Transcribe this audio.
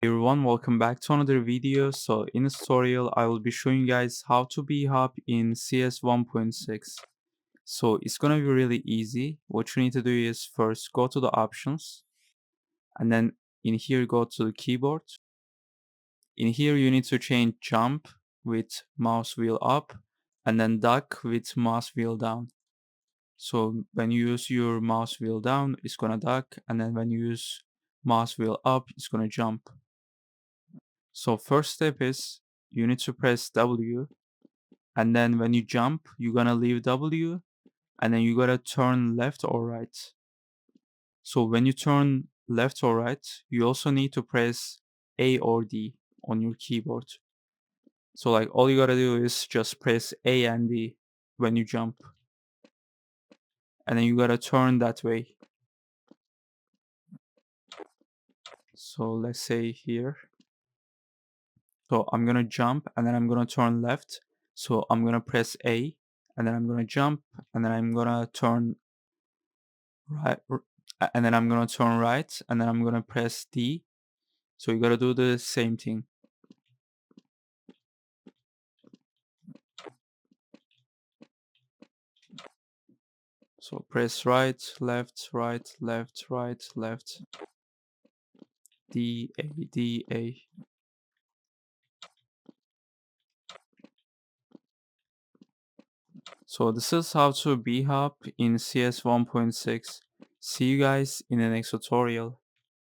Hey everyone, welcome back to another video. So in this tutorial, I will be showing you guys how to Bhop in CS 1.6. So it's gonna be really easy. What you need to do is first go to the options and then in here go to the keyboard. In here you need to change jump with mouse wheel up and then duck with mouse wheel down. So when you use your mouse wheel down, it's gonna duck, and then when you use mouse wheel up, it's gonna jump. So first step is you need to press W, and then when you jump, you're gonna leave W, and then you gotta turn left or right. So when you turn left or right, you also need to press A or D on your keyboard. So like all you gotta do is just press A and D when you jump, and then you gotta turn that way. So let's say here. So I'm gonna jump and then I'm gonna turn left. So I'm gonna press A and then I'm gonna jump and then I'm gonna turn right and then I'm gonna turn right and then I'm gonna press D. So you gotta do the same thing. So press right, left, right, left, right, left, D, A, D, A. So this is how to B-hop in CS 1.6. See you guys in the next tutorial.